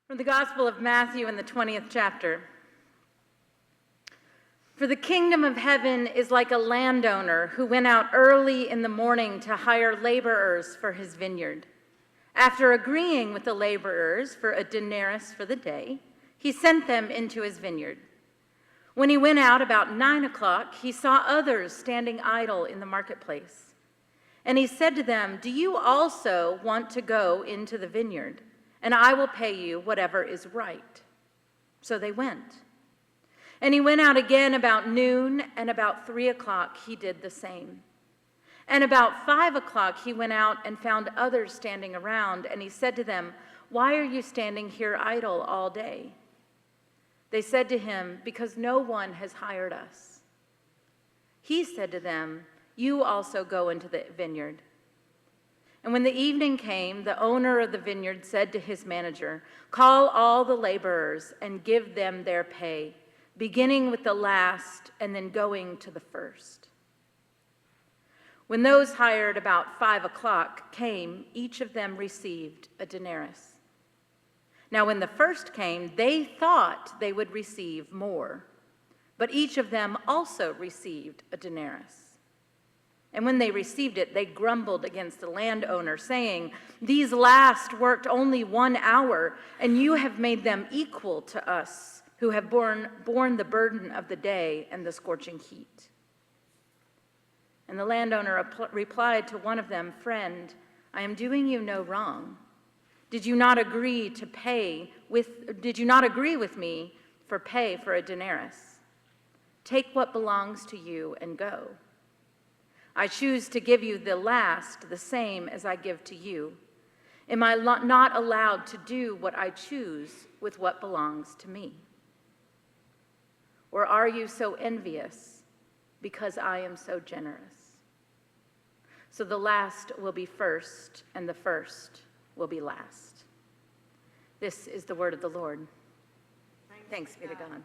From the Gospel of Matthew in the 20th chapter. For the kingdom of heaven is like a landowner who went out early in the morning to hire laborers for his vineyard. After agreeing with the laborers for a denarius for the day, he sent them into his vineyard. When he went out about 9 o'clock, he saw others standing idle in the marketplace. And he said to them, "Do you also want to go into the vineyard? And I will pay you whatever is right." So they went. And he went out again about noon, and about 3 o'clock he did the same. And about 5 o'clock he went out and found others standing around, and he said to them, "Why are you standing here idle all day?" They said to him, "Because no one has hired us." He said to them, "You also go into the vineyard." And when the evening came, the owner of the vineyard said to his manager, "Call all the laborers and give them their pay, beginning with the last and then going to the first." When those hired about 5 o'clock came, each of them received a denarius. Now when the first came, they thought they would receive more, but each of them also received a denarius. And when they received it, they grumbled against the landowner, saying, "These last worked only 1 hour, and you have made them equal to us, who have borne the burden of the day and the scorching heat." And the landowner replied to one of them, "Friend, I am doing you no wrong. Did you not agree with me for pay for a denarius? Take what belongs to you and go. I choose to give you the last, the same as I give to you. Am I not allowed to do what I choose with what belongs to me? Or are you so envious because I am so generous?" So the last will be first, and the first will be last. This is the word of the Lord. Thanks be to God.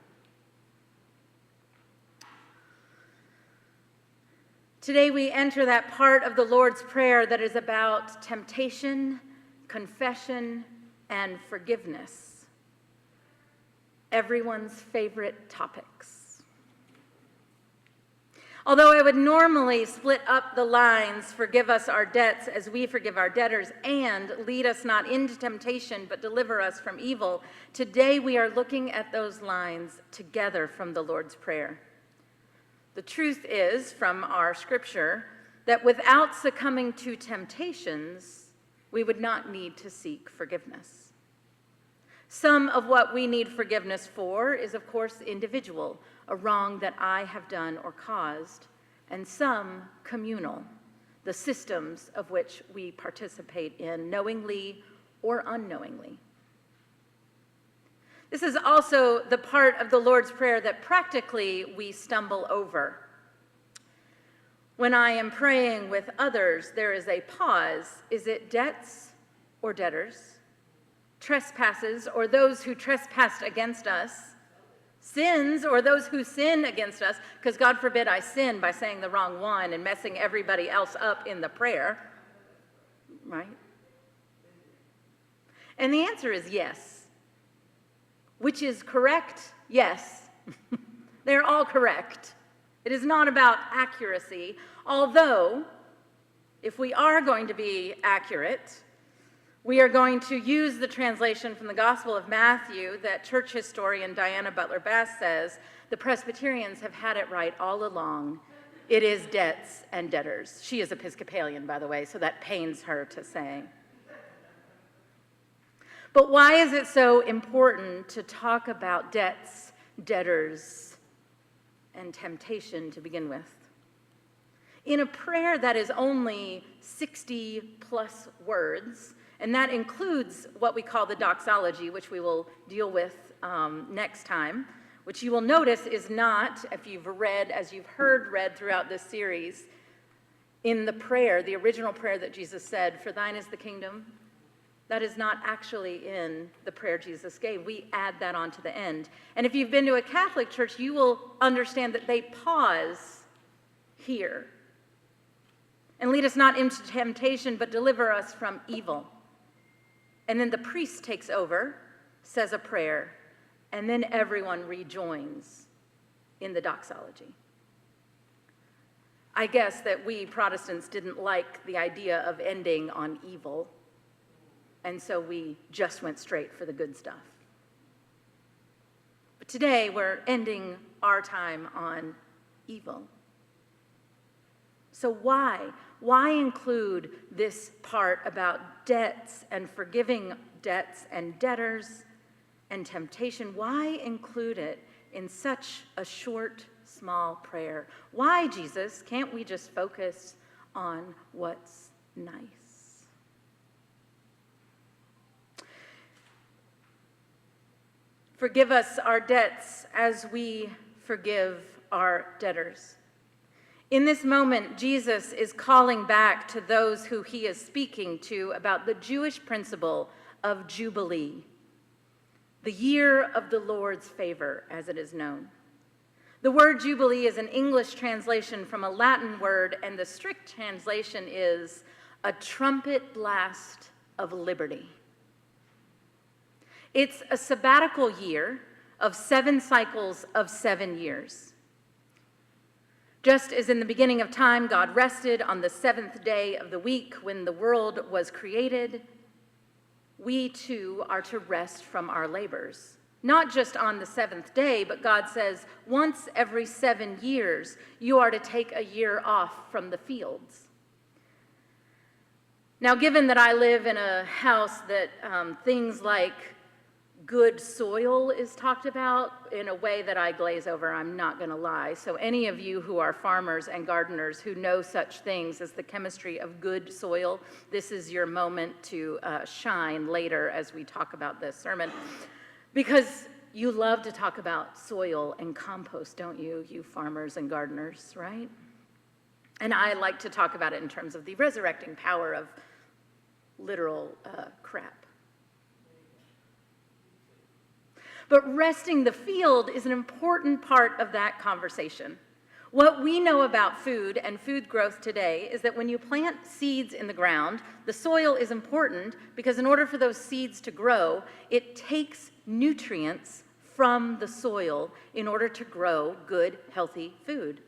Today we enter that part of the Lord's Prayer that is about temptation, confession, and forgiveness. Everyone's favorite topics. Although I would normally split up the lines, "Forgive us our debts as we forgive our debtors," and "Lead us not into temptation, but deliver us from evil," today we are looking at those lines together from the Lord's Prayer. The truth is, from our scripture, that without succumbing to temptations, we would not need to seek forgiveness. Some of what we need forgiveness for is, of course, individual, a wrong that I have done or caused, and some communal, the systems of which we participate in knowingly or unknowingly. This is also the part of the Lord's Prayer that practically we stumble over. When I am praying with others, there is a pause. Is it debts or debtors? Trespasses or those who trespassed against us? Sins or those who sin against us? Because God forbid I sin by saying the wrong one and messing everybody else up in the prayer, right? And the answer is yes. Which is correct? Yes. They're all correct. It is not about accuracy, although if we are going to be accurate, we are going to use the translation from the Gospel of Matthew that church historian Diana Butler Bass says the Presbyterians have had it right all along. It is debts and debtors. She is Episcopalian, by the way, so that pains her to say. But why is it so important to talk about debts, debtors, and temptation to begin with? In a prayer that is only 60 plus words, and that includes what we call the doxology, which we will deal with next time, which you will notice is not, if you've read, as you've heard read throughout this series, in the prayer, the original prayer that Jesus said, "For thine is the kingdom." That is not actually in the prayer Jesus gave. We add that on to the end. And if you've been to a Catholic church, you will understand that they pause here. "And lead us not into temptation, but deliver us from evil." And then the priest takes over says a prayer, and then everyone rejoins in the doxology. I guess that we Protestants didn't like the idea of ending on evil, and so we just went straight for the good stuff. But today we're ending our time on evil. So why? Why include this part about debts and forgiving debts and debtors and temptation? Why include it in such a short, small prayer? Why, Jesus, can't we just focus on what's nice? Forgive us our debts as we forgive our debtors. In this moment, Jesus is calling back to those who he is speaking to about the Jewish principle of Jubilee, the year of the Lord's favor, as it is known. The word Jubilee is an English translation from a Latin word, and the strict translation is a trumpet blast of liberty. It's a sabbatical year of 7 cycles of 7 years. Just as in the beginning of time, God rested on the 7th day of the week when the world was created, we too are to rest from our labors. Not just on the 7th day, but God says once every 7 years, you are to take a year off from the fields. Now, given that I live in a house that things like good soil is talked about in a way that I glaze over, I'm not going to lie. So any of you who are farmers and gardeners who know such things as the chemistry of good soil, this is your moment to shine later as we talk about this sermon. Because you love to talk about soil and compost, don't you, you farmers and gardeners, right? And I like to talk about it in terms of the resurrecting power of literal crap. But resting the field is an important part of that conversation. What we know about food and food growth today is that when you plant seeds in the ground, the soil is important because in order for those seeds to grow, it takes nutrients from the soil in order to grow good, healthy food.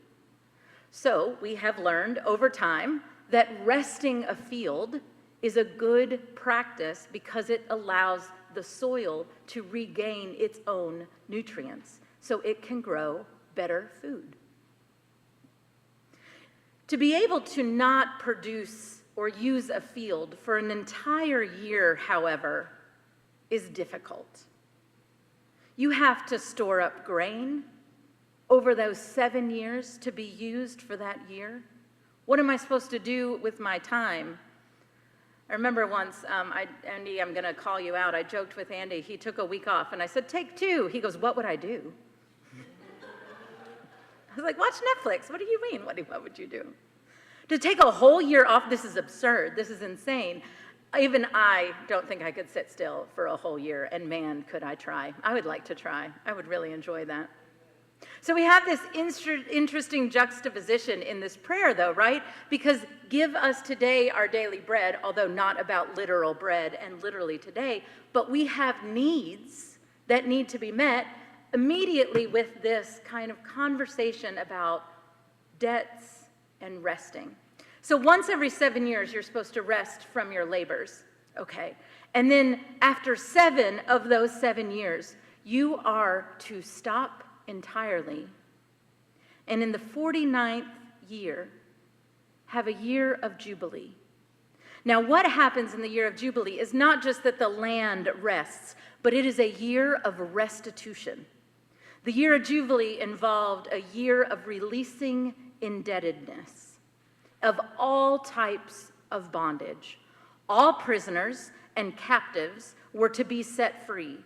So we have learned over time that resting a field is a good practice because it allows the soil to regain its own nutrients so it can grow better food. To be able to not produce or use a field for an entire year, however, is difficult. You have to store up grain over those 7 years to be used for that year. What am I supposed to do with my time? I remember once, Andy, I'm going to call you out. I joked with Andy. He took a week off, and I said, take 2. He goes, what would I do? I was like, watch Netflix. What do you mean? What would you do? To take a whole year off, this is absurd. This is insane. Even I don't think I could sit still for a whole year, and man, could I try. I would like to try. I would really enjoy that. So we have this interesting juxtaposition in this prayer, though, right? Because give us today our daily bread, although not about literal bread and literally today, but we have needs that need to be met immediately with this kind of conversation about debts and resting. So once every 7 years, you're supposed to rest from your labors, okay? And then after 7 of those 7 years, you are to stop entirely, and in the 49th year, have a year of Jubilee. Now, what happens in the year of Jubilee is not just that the land rests, but it is a year of restitution. The year of Jubilee involved a year of releasing indebtedness, of all types of bondage. All prisoners and captives were to be set free.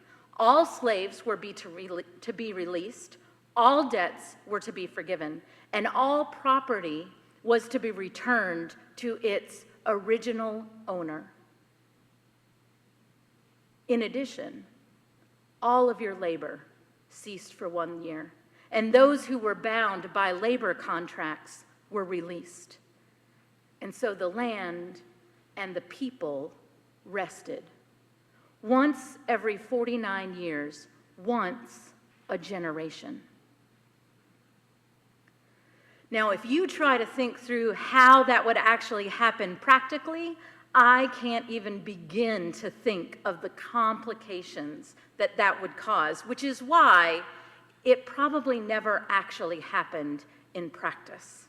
All slaves were to be released, all debts were to be forgiven, and all property was to be returned to its original owner. In addition, all of your labor ceased for 1 year, and those who were bound by labor contracts were released. And so the land and the people rested. once every 49 years, once a generation. Now, if you try to think through how that would actually happen practically, I can't even begin to think of the complications that that would cause, which is why it probably never actually happened in practice.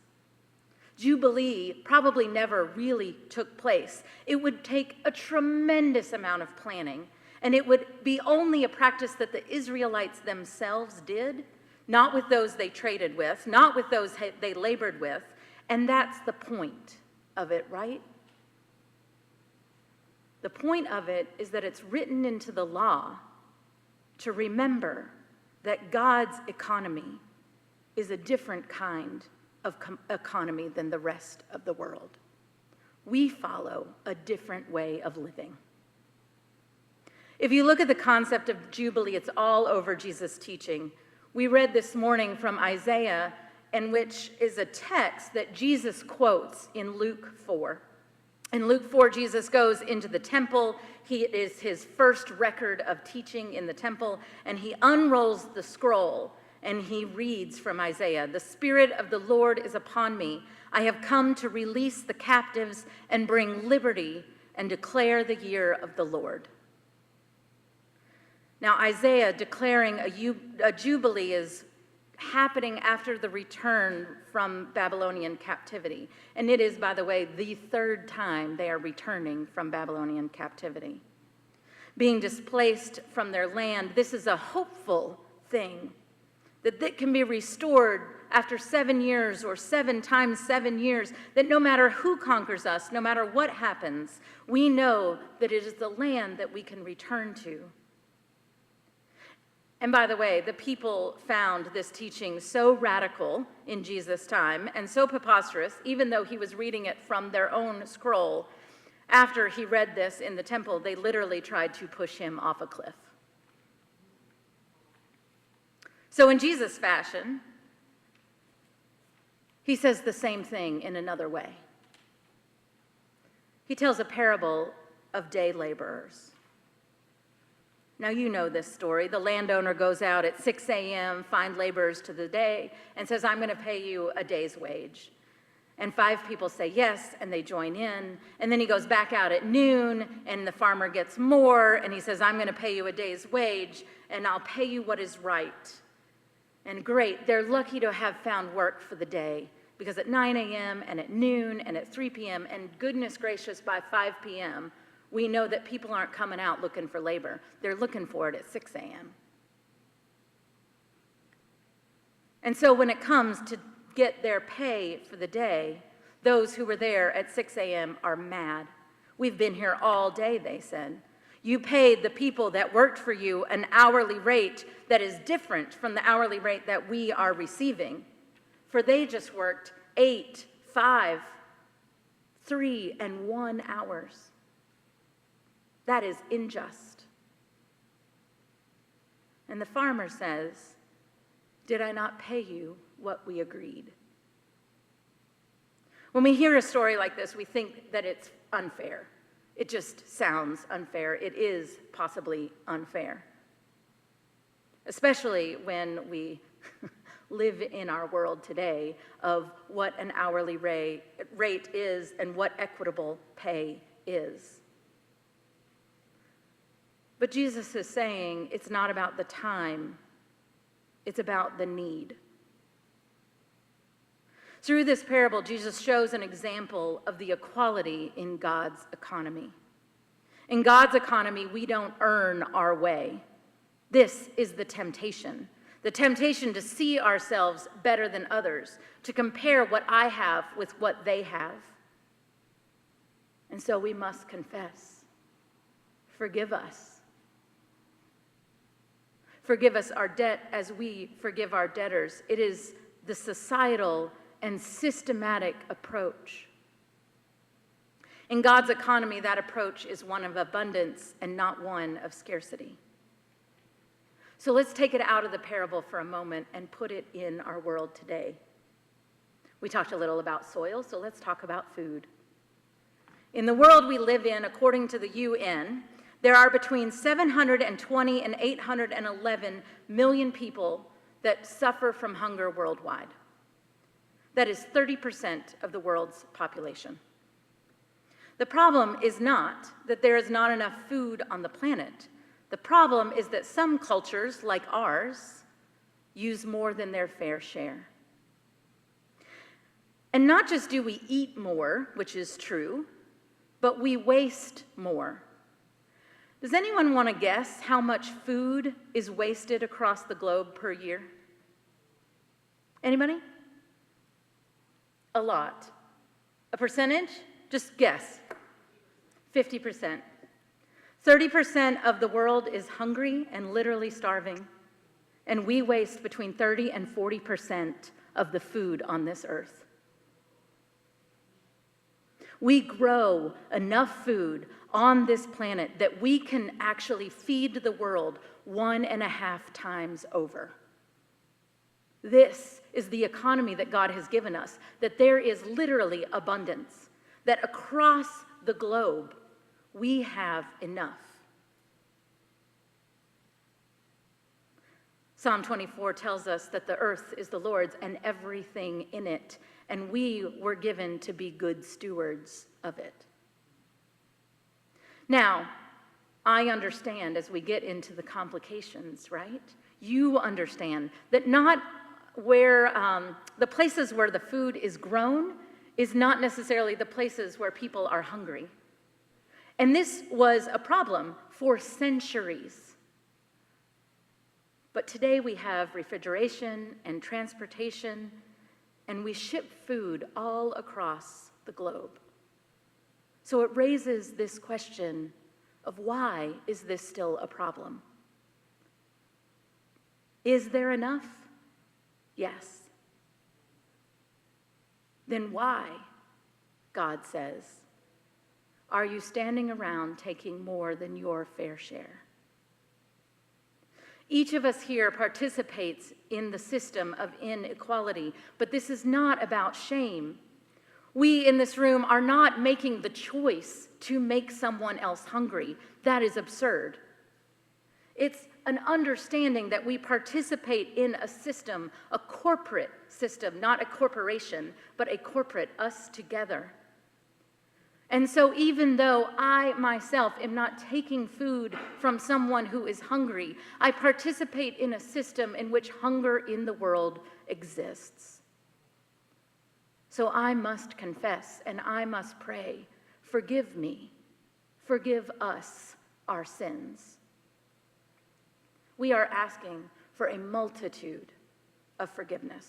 Jubilee probably never really took place. It would take a tremendous amount of planning, and it would be only a practice that the Israelites themselves did, not with those they traded with, not with those they labored with, and that's the point of it, right? The point of it is that it's written into the law to remember that God's economy is a different kind of economy than the rest of the world. We follow a different way of living. If you look at the concept of Jubilee, it's all over Jesus' teaching. We read this morning from Isaiah, and which is a text that Jesus quotes in Luke 4. In Luke 4, Jesus goes into the temple. It is his first record of teaching in the temple, and he unrolls the scroll, and he reads from Isaiah, "The Spirit of the Lord is upon me. I have come to release the captives and bring liberty and declare the year of the Lord." Now, Isaiah declaring a jubilee is happening after the return from Babylonian captivity. And it is, by the way, the third time they are returning from Babylonian captivity. Being displaced from their land, this is a hopeful thing, that can be restored after 7 years or 7 times 7 years, that no matter who conquers us, no matter what happens, we know that it is the land that we can return to. And by the way, the people found this teaching so radical in Jesus' time and so preposterous, even though he was reading it from their own scroll, after he read this in the temple, they literally tried to push him off a cliff. So in Jesus' fashion, he says the same thing in another way. He tells a parable of day laborers. Now, you know this story. The landowner goes out at 6 a.m., find laborers to the day, and says, "I'm going to pay you a day's wage." And 5 people say yes, and they join in. And then he goes back out at noon, and the farmer gets more, and he says, "I'm going to pay you a day's wage, and I'll pay you what is right." And great, they're lucky to have found work for the day, because at 9 a.m. and at noon and at 3 p.m., and goodness gracious, by 5 p.m., we know that people aren't coming out looking for labor. They're looking for it at 6 a.m. And so when it comes to get their pay for the day, those who were there at 6 a.m. are mad. "We've been here all day," they said. "You paid the people that worked for you an hourly rate that is different from the hourly rate that we are receiving. For they just worked 8, 5, 3, and 1 hours. That is unjust." And the farmer says, "Did I not pay you what we agreed?" When we hear a story like this, we think that it's unfair. It just sounds unfair. It is possibly unfair, especially when we live in our world today of what an hourly rate is and what equitable pay is. But Jesus is saying it's not about the time, it's about the need. Through this parable, Jesus shows an example of the equality in God's economy. In God's economy, we don't earn our way. This is the temptation to see ourselves better than others, to compare what I have with what they have. And so we must confess, "Forgive us. Forgive us our debt as we forgive our debtors." It is the societal and systematic approach. In God's economy, that approach is one of abundance and not one of scarcity. So let's take it out of the parable for a moment and put it in our world today. We talked a little about soil, so let's talk about food. In the world we live in, according to the UN, There are between 720 and 811 million people that suffer from hunger worldwide. That is 30% of the world's population. The problem is not that there is not enough food on the planet. The problem is that some cultures, like ours, use more than their fair share. And not just do we eat more, which is true, but we waste more. Does anyone want to guess how much food is wasted across the globe per year? Anybody? A lot. A percentage? Just guess. 50%. 30% of the world is hungry and literally starving, and we waste between 30 and 40% of the food on this earth. We grow enough food on this planet that we can actually feed the world 1.5 times over. This is the economy that God has given us, that there is literally abundance, that across the globe we have enough. Psalm 24 tells us that the earth is the Lord's and everything in it, and we were given to be good stewards of it. Now, I understand as we get into the complications, right? You understand that not where the places where the food is grown is not necessarily the places where people are hungry. And this was a problem for centuries. But today we have refrigeration and transportation, and we ship food all across the globe. So it raises this question of why is this still a problem? Is there enough? Yes. Then why, God says, are you standing around taking more than your fair share? Each of us here participates in the system of inequality, but this is not about shame. We in this room are not making the choice to make someone else hungry. That is absurd. It's an understanding that we participate in a system, a corporate system, not a corporation, but a corporate, us together. And so even though I myself am not taking food from someone who is hungry, I participate in a system in which hunger in the world exists. So I must confess and I must pray, forgive me, forgive us our sins. We are asking for a multitude of forgiveness.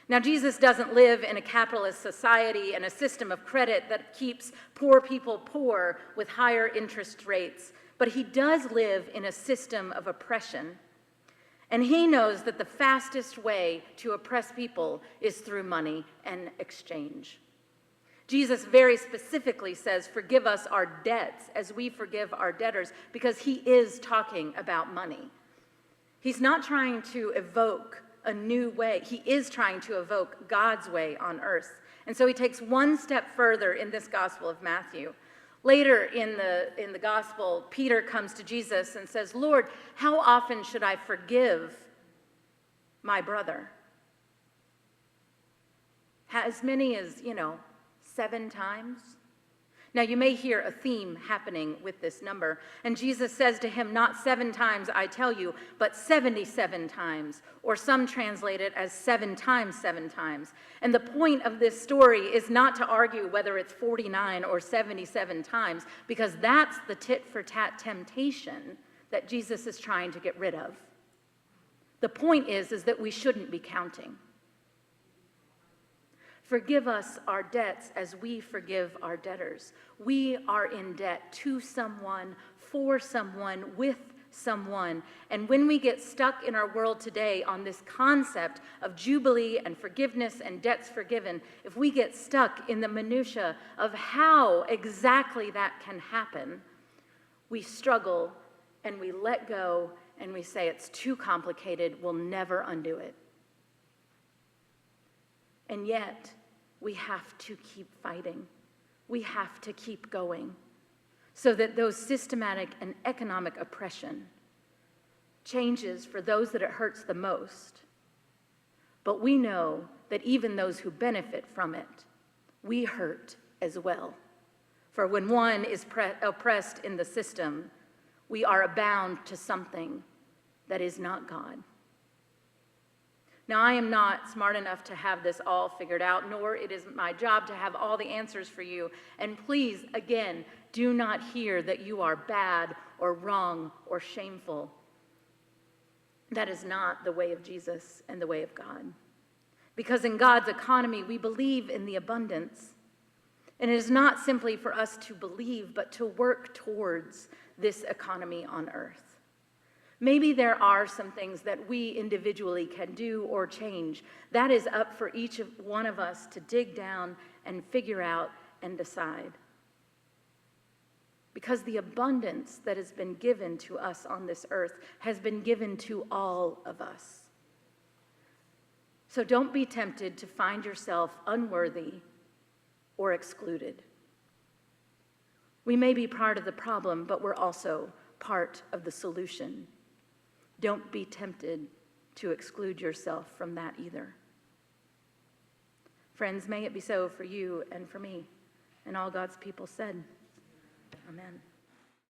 Now, Jesus doesn't live in a capitalist society and a system of credit that keeps poor people poor with higher interest rates, but he does live in a system of oppression. And he knows that the fastest way to oppress people is through money and exchange. Jesus very specifically says, forgive us our debts as we forgive our debtors, because he is talking about money. He's not trying to evoke a new way. He is trying to evoke God's way on earth. And so he takes one step further in this Gospel of Matthew. Later in the Gospel, Peter comes to Jesus and says, Lord, how often should I forgive my brother? As many as, 7 times? Now, you may hear a theme happening with this number. And Jesus says to him, not 7 times, I tell you, but 77 times. Or some translate it as 7 times 7 times. And the point of this story is not to argue whether it's 49 or 77 times, because that's the tit-for-tat temptation that Jesus is trying to get rid of. The point is that we shouldn't be counting. Forgive us our debts as we forgive our debtors. We are in debt to someone, for someone, with someone. And when we get stuck in our world today on this concept of jubilee and forgiveness and debts forgiven, if we get stuck in the minutia of how exactly that can happen, we struggle and we let go and we say it's too complicated, we'll never undo it. And yet, we have to keep fighting. We have to keep going. so that those systematic and economic oppression changes for those that it hurts the most. But we know that even those who benefit from it, we hurt as well. For when one is oppressed in the system, we are bound to something that is not God. Now, I am not smart enough to have this all figured out, nor it is my job to have all the answers for you. And please, again, do not hear that you are bad or wrong or shameful. That is not the way of Jesus and the way of God. Because in God's economy, we believe in the abundance. And it is not simply for us to believe, but to work towards this economy on earth. Maybe there are some things that we individually can do or change. That is up for each one of us to dig down and figure out and decide. Because the abundance that has been given to us on this earth has been given to all of us. So don't be tempted to find yourself unworthy or excluded. We may be part of the problem, but we're also part of the solution. Don't be tempted to exclude yourself from that either. Friends, may it be so for you and for me. And all God's people said, Amen.